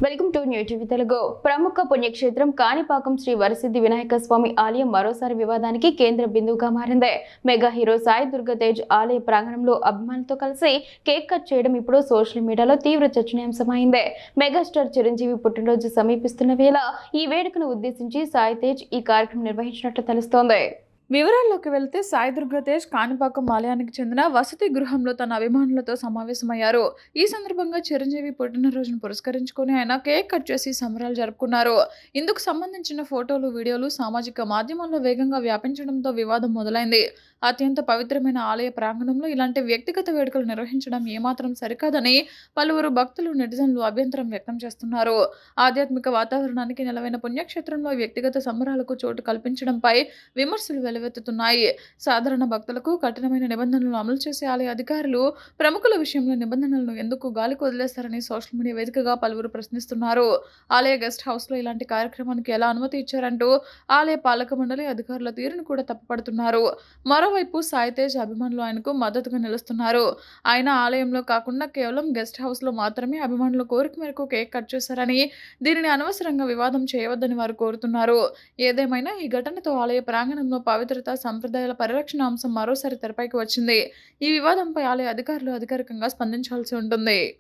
Welcome to new TV Telugu. ప్రముఖ పుణ్యక్షేత్రం కాణిపాకం శ్రీ వరసిద్ధి వినాయక స్వామి ఆలయం మరోసారి వివాదానికి కేంద్ర బిందువుగా మారింది. మెగా హీరో సాయి దుర్గా తేజ్ ఆలయ ప్రాంగణంలో అభిమానులతో కలిసి కేక్ కట్ చేయడం ఇప్పుడు సోషల్ మీడియాలో తీవ్ర చర్చనీయాంశమైంది. మెగాస్టార్ చిరంజీవి పుట్టినరోజు సమీపిస్తున్న వేళ ఈ వేడుకను ఉద్దేశించి సాయి తేజ్ ఈ కార్యక్రమం నిర్వహించినట్లు తెలుస్తోంది. వివరాల్లోకి వెళ్తే సాయి దుర్గా తేజ్ కాణిపాకం ఆలయానికి చెందిన వసతి గృహంలో తన అభిమానులతో సమావేశమయ్యారు. ఈ సందర్భంగా చిరంజీవి పుట్టినరోజును పురస్కరించుకుని ఆయన కేక్ కట్ చేసి సంబరాలు జరుపుకున్నారు. ఇందుకు సంబంధించిన ఫోటోలు, వీడియోలు సామాజిక మాధ్యమాల్లో వేగంగా వ్యాపించడంతో వివాదం మొదలైంది. అత్యంత పవిత్రమైన ఆలయ ప్రాంగణంలో ఇలాంటి వ్యక్తిగత వేడుకలు నిర్వహించడం ఏమాత్రం సరికాదని పలువురు భక్తులు, నెటిజన్లు అభ్యంతరం వ్యక్తం చేస్తున్నారు. ఆధ్యాత్మిక వాతావరణానికి నెలవైన పుణ్యక్షేత్రంలో వ్యక్తిగత సంబరాలకు చోటు కల్పించడంపై విమర్శలు వెలువెత్తుతున్నాయి. సాధారణ భక్తులకు కఠినమైన నిబంధనలు అమలు చేసే ఆలయ అధికారులు ప్రముఖుల విషయంలో నిబంధనలను ఎందుకు గాలికి వదిలేస్తారని సోషల్ మీడియా వేదికగా పలువురు ప్రశ్నిస్తున్నారు. ఆలయ గెస్ట్ హౌస్ లో ఇలాంటి కార్యక్రమానికి ఎలా అనుమతి ఇచ్చారంటూ ఆలయ పాలక మండలి అధికారుల తీరును కూడా తప్పుపడుతున్నారు. మరోవైపు సాయి తేజ్ అభిమానులు ఆయనకు మద్దతుగా నిలుస్తున్నారు. ఆయన ఆలయంలో కాకుండా కేవలం గెస్ట్ హౌస్ లో మాత్రమే అభిమానుల కోరిక మేరకు కేక్ కట్ చేశారని, దీనిని అనవసరంగా వివాదం చేయవద్దని వారు కోరుతున్నారు. ఏదేమైనా ఈ ఘటనతో ఆలయ ప్రాంగణంలో పవిత్రత, సంప్రదాయాల పరిరక్షణ అంశం మరోసారి తెరపైకి వచ్చింది. ఈ వివాదంపై ఆలయ అధికారులు అధికారికంగా స్పందించాల్సి ఉంటుంది.